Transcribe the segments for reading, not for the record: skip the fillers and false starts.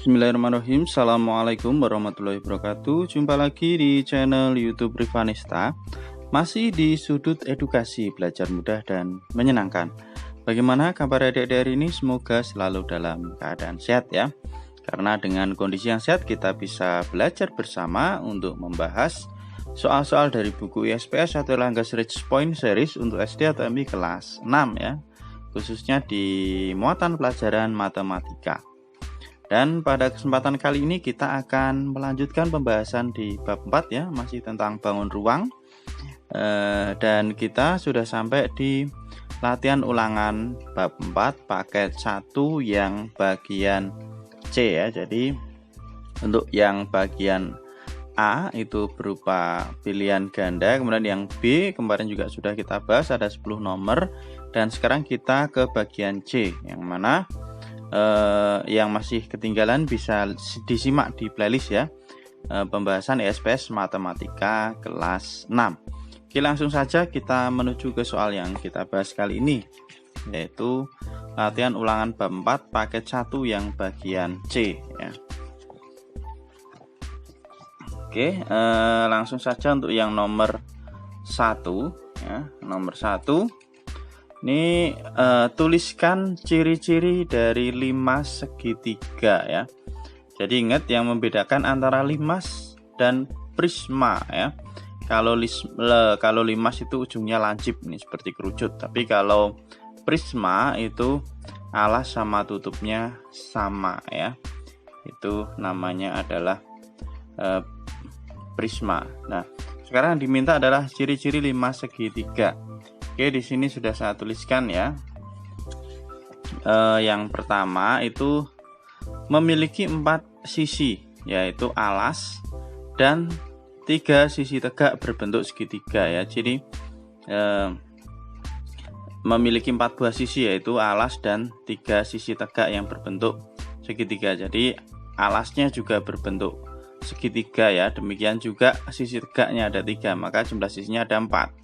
Bismillahirrahmanirrahim. Assalamualaikum warahmatullahi wabarakatuh. Jumpa lagi di channel YouTube Rivanista. Masih di sudut edukasi, belajar mudah dan menyenangkan. Bagaimana kabar adik-adik hari ini? Semoga selalu dalam keadaan sehat ya. Karena dengan kondisi yang sehat kita bisa belajar bersama untuk membahas soal-soal dari buku ISPS atau Erlangga's Rich Point Series untuk SD atau MI kelas 6 ya. Khususnya di muatan pelajaran matematika. Dan pada kesempatan kali ini kita akan melanjutkan pembahasan di bab 4 ya, masih tentang bangun ruang. Dan kita sudah sampai di latihan ulangan bab 4 paket 1 yang bagian C ya. Jadi untuk yang bagian A itu berupa pilihan ganda, kemudian yang B kemarin juga sudah kita bahas ada 10 nomor, dan sekarang kita ke bagian C yang mana yang masih ketinggalan bisa disimak di playlist ya, pembahasan ISPS Matematika kelas 6. Oke, langsung saja kita menuju ke soal yang kita bahas kali ini, yaitu latihan ulangan bab 4 paket 1 yang bagian C ya. Oke, langsung saja untuk yang nomor 1 ya. Nomor 1 ini tuliskan ciri-ciri dari limas segitiga ya. Jadi ingat yang membedakan antara limas dan prisma ya. Kalau limas itu ujungnya lancip nih seperti kerucut, tapi kalau prisma itu alas sama tutupnya sama ya. Itu namanya adalah prisma. Nah, sekarang diminta adalah ciri-ciri limas segitiga. Oke, di sini sudah saya tuliskan ya. Yang pertama itu memiliki 4 sisi, yaitu alas dan 3 sisi tegak berbentuk segitiga ya. Jadi memiliki 4 buah sisi, yaitu alas dan 3 sisi tegak yang berbentuk segitiga. Jadi alasnya juga berbentuk segitiga ya. Demikian juga sisi tegaknya ada 3, maka jumlah sisinya ada 4.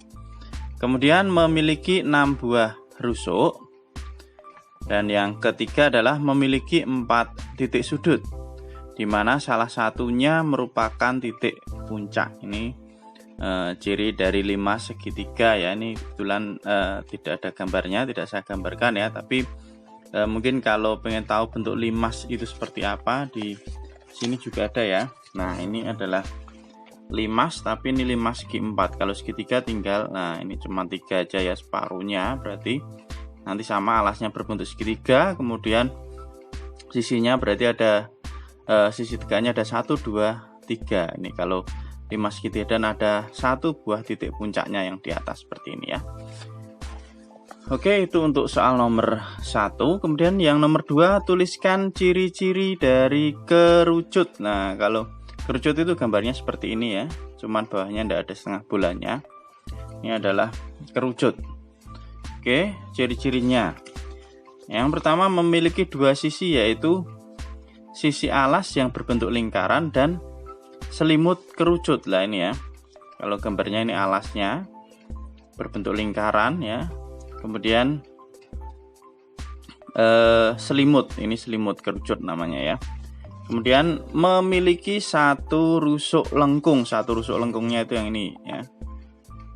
Kemudian memiliki 6 buah rusuk. Dan yang ketiga adalah memiliki 4 titik sudut, di mana salah satunya merupakan titik puncak. Ini ciri dari limas segitiga ya. Ini kebetulan tidak ada gambarnya, tidak saya gambarkan ya. Tapi mungkin kalau pengen tahu bentuk limas itu seperti apa, di sini juga ada ya. Nah, ini adalah limas, tapi ini limas segi 4. Kalau segitiga tinggal, nah ini cuma 3 aja ya, separuhnya. Berarti nanti sama alasnya berbentuk segitiga, kemudian sisinya berarti ada sisi tegaknya ada 1, 2, 3. Ini kalau limas segitiga, dan ada 1 buah titik puncaknya yang di atas seperti ini ya. Oke, itu untuk soal nomor 1. Kemudian yang nomor 2, tuliskan ciri-ciri dari kerucut. Nah, kalau kerucut itu gambarnya seperti ini ya, cuman bawahnya tidak ada setengah bulannya. Ini adalah kerucut. Oke, ciri-cirinya. Yang pertama memiliki 2 sisi, yaitu sisi alas yang berbentuk lingkaran dan selimut kerucut. Lah ini ya, kalau gambarnya ini alasnya berbentuk lingkaran ya. Kemudian selimut, ini selimut kerucut namanya ya. Kemudian memiliki 1 rusuk lengkung. 1 rusuk lengkungnya itu yang ini ya.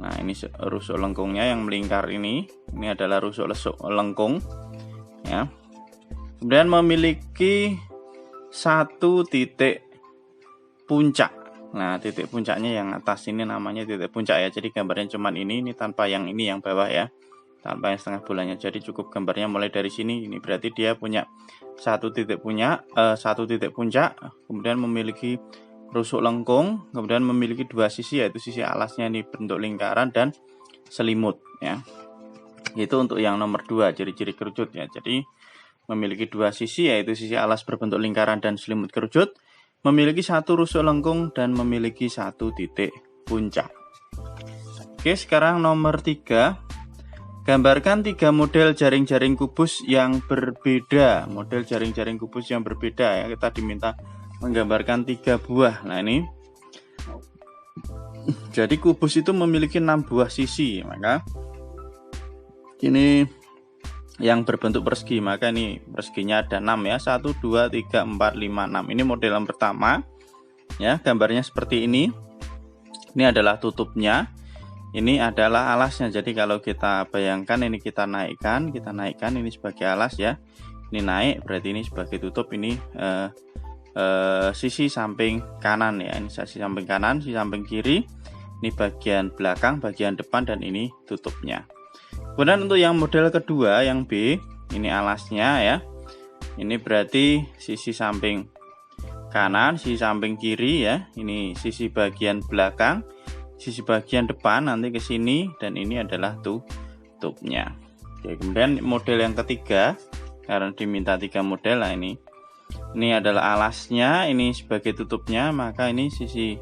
Nah, ini rusuk lengkungnya yang melingkar ini. Ini adalah rusuk lengkung ya. Kemudian memiliki 1 titik puncak. Nah, titik puncaknya yang atas ini namanya titik puncak ya. Jadi gambarnya cuman ini tanpa yang ini yang bawah ya. Tanpa yang setengah bulannya. Jadi cukup gambarnya mulai dari sini. Ini berarti dia punya 1 titik puncak, kemudian memiliki rusuk lengkung, kemudian memiliki 2 sisi, yaitu sisi alasnya ini bentuk lingkaran dan selimut ya. Itu untuk yang nomor 2, ciri-ciri kerucut ya. Jadi memiliki 2 sisi, yaitu sisi alas berbentuk lingkaran dan selimut kerucut, memiliki 1 rusuk lengkung, dan memiliki 1 titik puncak. Oke, sekarang nomor 3. Gambarkan 3 model jaring-jaring kubus yang berbeda. Model jaring-jaring kubus yang berbeda ya. Kita diminta menggambarkan 3 buah. Nah, ini jadi kubus itu memiliki 6 buah sisi. Maka ini yang berbentuk persegi, maka ini perseginya ada 6 ya. 1 2 3 4 5 6. Ini model yang pertama. Ya, gambarnya seperti ini. Ini adalah tutupnya. Ini adalah alasnya. Jadi kalau kita bayangkan ini kita naikkan ini sebagai alas ya. Ini naik berarti ini sebagai tutup. Ini sisi samping kanan ya. Ini sisi samping kanan, sisi samping kiri. Ini bagian belakang, bagian depan, dan ini tutupnya. Kemudian untuk yang model kedua, yang B, ini alasnya ya. Ini berarti sisi samping kanan, sisi samping kiri ya. Ini sisi bagian belakang, sisi bagian depan nanti ke sini, dan ini adalah tutupnya. Oke, kemudian model yang ketiga, karena diminta 3 model lah ini. Ini adalah alasnya, ini sebagai tutupnya, maka ini sisi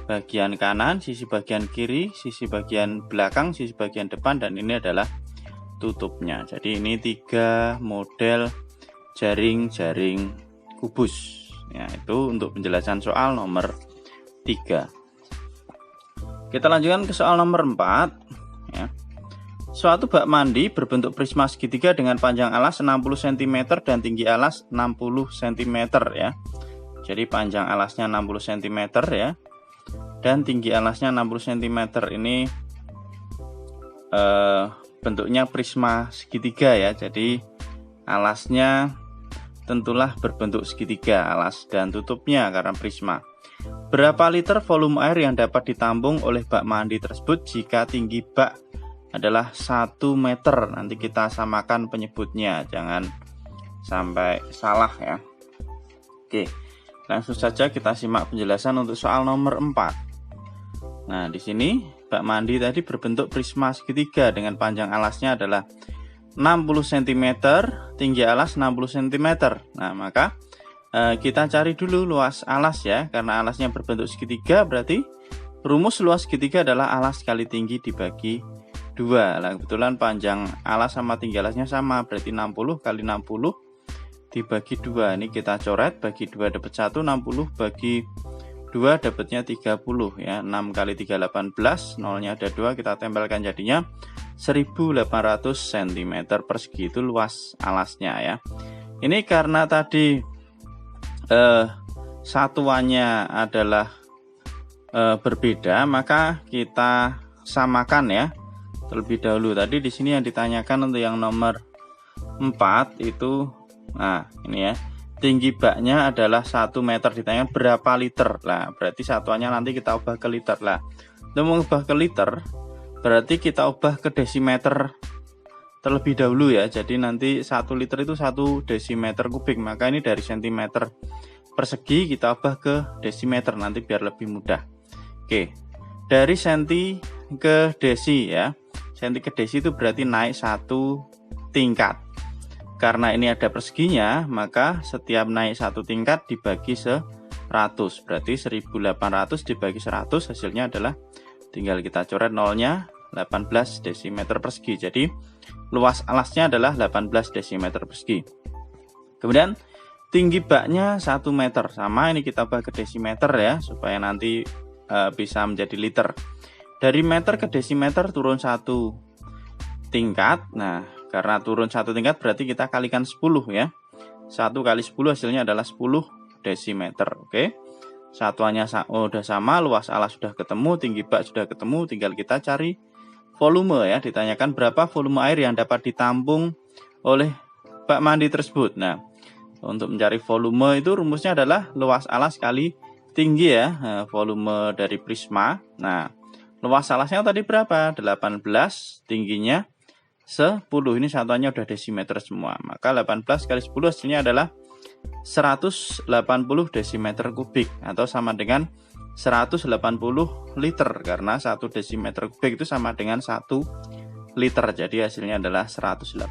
bagian kanan, sisi bagian kiri, sisi bagian belakang, sisi bagian depan, dan ini adalah tutupnya. Jadi ini 3 model jaring-jaring kubus ya. Itu untuk penjelasan soal nomor 3. Kita lanjutkan ke soal nomor 4 ya. Suatu bak mandi berbentuk prisma segitiga dengan panjang alas 60 cm dan tinggi alas 60 cm ya. Jadi panjang alasnya 60 cm ya, dan tinggi alasnya 60 cm. Ini bentuknya prisma segitiga ya. Jadi alasnya tentulah berbentuk segitiga, alas dan tutupnya karena prisma. Berapa liter volume air yang dapat ditampung oleh bak mandi tersebut jika tinggi bak adalah 1 meter? Nanti kita samakan penyebutnya, jangan sampai salah ya. Oke, langsung saja kita simak penjelasan untuk soal nomor 4. Nah, di sini bak mandi tadi berbentuk prisma segitiga dengan panjang alasnya adalah 60 cm, tinggi alas 60 cm. Nah, maka kita cari dulu luas alas ya. Karena alasnya berbentuk segitiga, berarti rumus luas segitiga adalah alas kali tinggi dibagi 2. Nah, kebetulan panjang alas sama tinggi alasnya sama, berarti 60 kali 60 dibagi 2. Ini kita coret, bagi 2 dapat 1, 60 bagi 2 dapatnya 30 ya. 6 kali 3 18, nolnya ada 2, kita tempelkan jadinya 1800 cm persegi. Itu luas alasnya ya. Ini karena tadi satuannya adalah berbeda, maka kita samakan ya terlebih dahulu. Tadi di sini yang ditanyakan untuk yang nomor 4 itu, nah ini ya, tinggi baknya adalah 1 meter, ditanyakan berapa liter. Lah, berarti satuannya nanti kita ubah ke liter. Lah, untuk mengubah ke liter, berarti kita ubah ke desimeter terlebih dahulu ya. Jadi nanti 1 liter itu 1 desimeter kubik. Maka ini dari centimeter persegi kita ubah ke desimeter nanti biar lebih mudah. Oke, dari senti ke desi ya. Senti ke desi itu berarti naik 1 tingkat. Karena ini ada perseginya, maka setiap naik 1 tingkat dibagi 100. Berarti 1800 dibagi 100 hasilnya adalah, tinggal kita coret nolnya, 18 desimeter persegi. Jadi luas alasnya adalah 18 desimeter persegi. Kemudian tinggi baknya 1 meter. Sama, ini kita ubah ke desimeter ya, supaya nanti bisa menjadi liter. Dari meter ke desimeter turun 1 tingkat. Nah, karena turun 1 tingkat berarti kita kalikan 10 ya. 1 kali 10 hasilnya adalah 10 desimeter. Oke. Satuannya udah sama, luas alas sudah ketemu, tinggi bak sudah ketemu, tinggal kita cari volume ya. Ditanyakan berapa volume air yang dapat ditampung oleh bak mandi tersebut. Nah, untuk mencari volume itu rumusnya adalah luas alas kali tinggi ya. Nah, volume dari prisma. Nah, luas alasnya tadi berapa? 18, tingginya 10. Ini satuannya udah desimeter semua. Maka 18 kali 10 hasilnya adalah 180 desimeter kubik, atau sama dengan 180 liter, karena 1 desimeter kubik itu sama dengan 1 liter. Jadi hasilnya adalah 180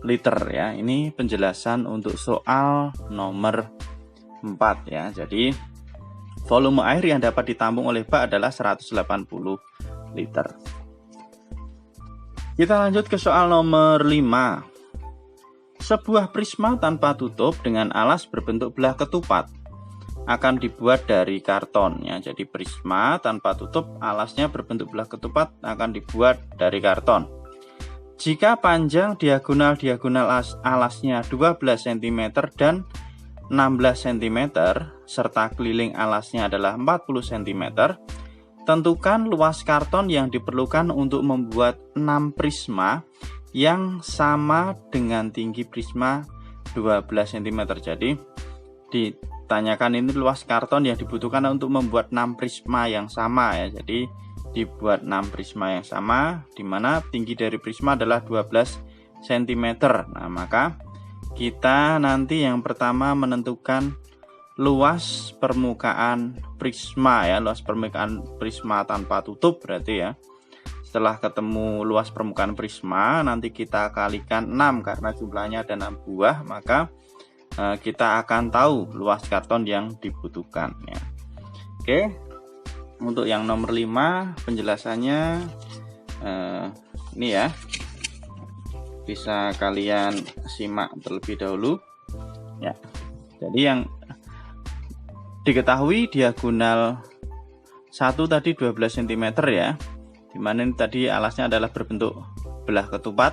liter ya. Ini penjelasan untuk soal nomor 4 ya. Jadi volume air yang dapat ditampung oleh bak adalah 180 liter. Kita lanjut ke soal nomor 5. Sebuah prisma tanpa tutup dengan alas berbentuk belah ketupat akan dibuat dari karton ya. Jadi prisma tanpa tutup, alasnya berbentuk belah ketupat, akan dibuat dari karton. Jika panjang diagonal alasnya 12 cm dan 16 cm serta keliling alasnya adalah 40 cm, tentukan luas karton yang diperlukan untuk membuat 6 prisma yang sama dengan tinggi prisma 12 cm. Jadi ditanyakan ini luas karton yang dibutuhkan untuk membuat 6 prisma yang sama ya. Jadi dibuat 6 prisma yang sama, di mana tinggi dari prisma adalah 12 cm. Nah, maka kita nanti yang pertama menentukan luas permukaan prisma ya, luas permukaan prisma tanpa tutup berarti ya. Setelah ketemu luas permukaan prisma, nanti kita kalikan 6 karena jumlahnya ada 6 buah, maka kita akan tahu luas karton yang dibutuhkan ya. Oke. Untuk yang nomor 5 penjelasannya ini ya, bisa kalian simak terlebih dahulu ya. Jadi yang diketahui diagonal 1 tadi 12 cm ya, dimana ini tadi alasnya adalah berbentuk belah ketupat,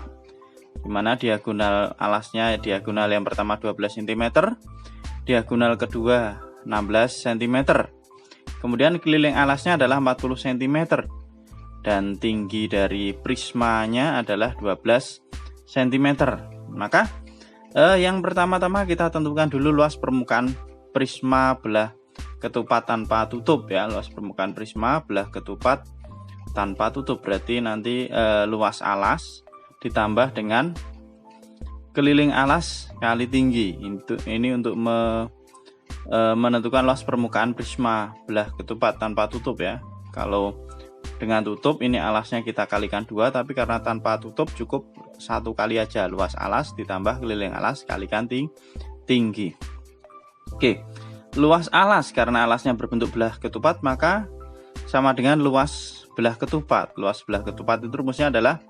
dimana diagonal alasnya diagonal yang pertama 12 cm, diagonal kedua 16 cm. Kemudian keliling alasnya adalah 40 cm dan tinggi dari prismanya adalah 12 cm. Maka yang pertama-tama kita tentukan dulu luas permukaan prisma belah ketupat tanpa tutup ya. Luas permukaan prisma belah ketupat tanpa tutup berarti nanti luas alas ditambah dengan keliling alas kali tinggi. Ini untuk menentukan luas permukaan prisma belah ketupat tanpa tutup ya. Kalau dengan tutup ini alasnya kita kalikan 2, tapi karena tanpa tutup cukup 1 kali aja, luas alas ditambah keliling alas kalikan tinggi. Oke, luas alas karena alasnya berbentuk belah ketupat maka sama dengan luas belah ketupat. Luas belah ketupat itu rumusnya adalah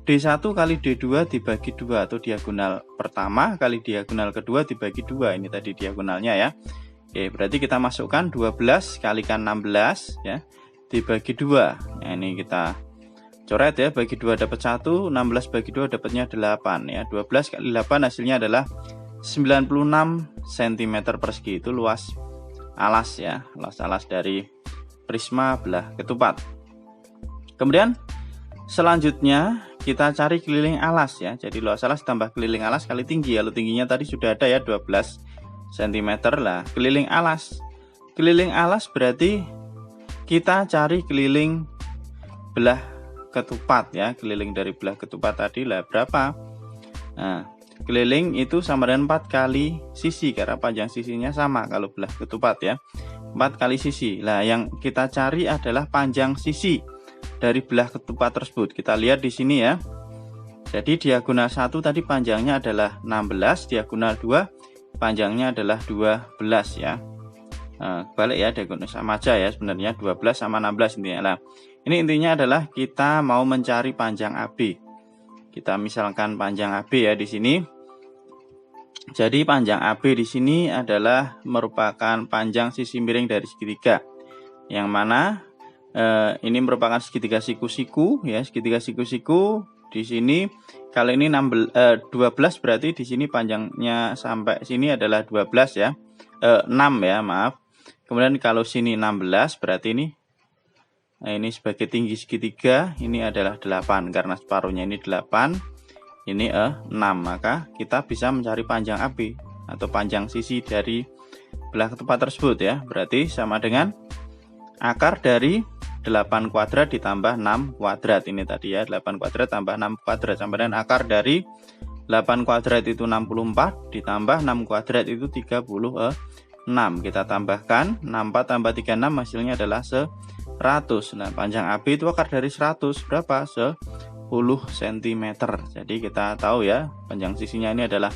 D1 kali D2 dibagi 2 atau diagonal pertama kali diagonal kedua dibagi 2. Ini tadi diagonalnya ya. Oke, berarti kita masukkan 12 kalikan 16 ya dibagi 2. Nah, ini kita coret ya, bagi 2 dapat 1, 16 bagi 2 dapatnya 8 ya. 12 kali 8 hasilnya adalah 96 cm persegi. Itu luas alas ya, luas alas dari prisma belah ketupat. Kemudian selanjutnya kita cari keliling alas ya. Jadi luas alas tambah keliling alas kali tinggi. Lalu tingginya tadi sudah ada ya 12 cm lah. Keliling alas. Keliling alas berarti kita cari keliling belah ketupat ya. Keliling dari belah ketupat tadi lah berapa? Nah, keliling itu sama dengan 4 kali sisi karena panjang sisinya sama kalau belah ketupat ya. 4 kali sisi. Lah yang kita cari adalah panjang sisi dari belah ketupat tersebut. Kita lihat di sini ya. Jadi diagonal 1 tadi panjangnya adalah 16, diagonal 2 panjangnya adalah 12 ya. Nah, balik ya, diagonal sama aja ya sebenarnya, 12 sama 16 intinya lah. Ini intinya adalah kita mau mencari panjang AB. Kita misalkan panjang AB ya di sini. Jadi panjang AB di sini adalah merupakan panjang sisi miring dari segitiga. Yang mana ini merupakan segitiga siku-siku ya, segitiga siku-siku di sini. Kalau ini 12 berarti di sini panjangnya sampai sini adalah 12 ya. 6 ya, maaf. Kemudian kalau sini 16 berarti ini sebagai tinggi segitiga ini adalah 8 karena separuhnya ini 8, ini 6. Maka kita bisa mencari panjang AB atau panjang sisi dari belah ketupat tersebut ya. Berarti sama dengan akar dari 8 kuadrat ditambah 6 kuadrat. Ini tadi ya, 8 kuadrat tambah 6 kuadrat sama dengan akar dari 8 kuadrat itu 64 ditambah 6 kuadrat itu 36. Kita tambahkan 64 tambah 36 hasilnya adalah 100. Nah, panjang AB itu akar dari 100 berapa? 10 cm. Jadi kita tahu ya, panjang sisinya ini adalah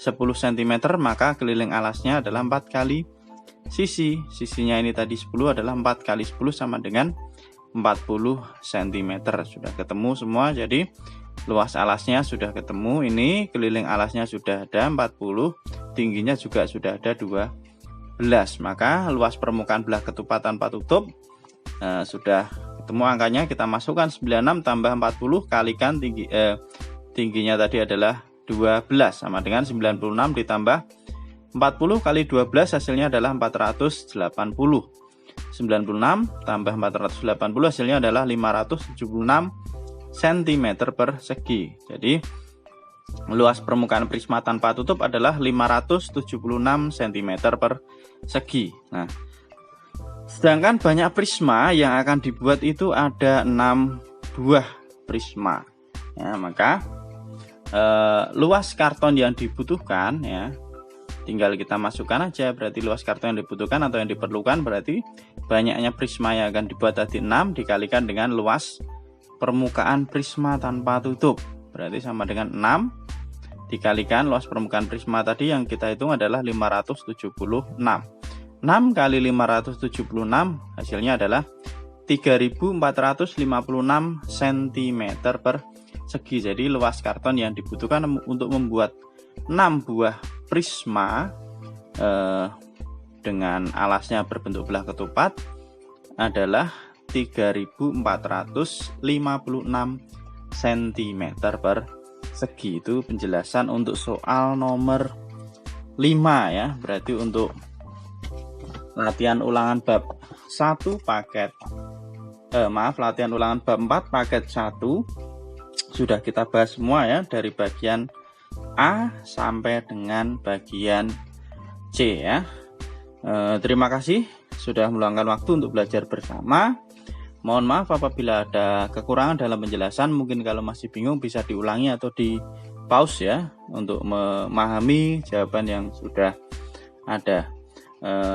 10 cm, maka keliling alasnya adalah 4 kali sisi. Sisinya ini tadi 10 adalah 4 kali 10 sama dengan 40 cm. Sudah ketemu semua. Jadi luas alasnya sudah ketemu. Ini keliling alasnya sudah ada 40, tingginya juga sudah ada 12. Maka luas permukaan belah ketupat tanpa tutup sudah ketemu angkanya, kita masukkan 96 tambah 40 kalikan tingginya tadi adalah 12 sama dengan 96 ditambah 40 kali 12 hasilnya adalah 480. 96 tambah 480 hasilnya adalah 576 cm persegi. Jadi luas permukaan prisma tanpa tutup adalah 576 cm persegi. Nah, sedangkan banyak prisma yang akan dibuat itu ada 6 buah prisma. Ya, maka luas karton yang dibutuhkan ya tinggal kita masukkan aja, berarti luas karton yang dibutuhkan atau yang diperlukan berarti banyaknya prisma yang akan dibuat tadi 6 dikalikan dengan luas permukaan prisma tanpa tutup, berarti sama dengan 6 dikalikan luas permukaan prisma tadi yang kita hitung adalah 576. 6 kali 576 hasilnya adalah 3456 cm persegi. Jadi luas karton yang dibutuhkan untuk membuat 6 buah prisma dengan alasnya berbentuk belah ketupat adalah 3456 cm persegi. Itu penjelasan untuk soal nomor 5 ya. Berarti untuk latihan ulangan bab 1 paket latihan ulangan bab 4 paket 1 sudah kita bahas semua ya, dari bagian A sampai dengan bagian C ya. Terima kasih sudah meluangkan waktu untuk belajar bersama. Mohon maaf apabila ada kekurangan dalam penjelasan. Mungkin kalau masih bingung bisa diulangi atau di pause ya untuk memahami jawaban yang sudah ada.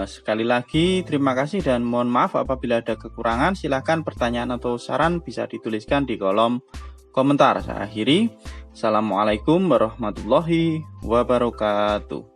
Sekali lagi terima kasih dan mohon maaf apabila ada kekurangan. Silahkan pertanyaan atau saran bisa dituliskan di kolom komentar. Saya akhiri. Assalamualaikum warahmatullahi wabarakatuh.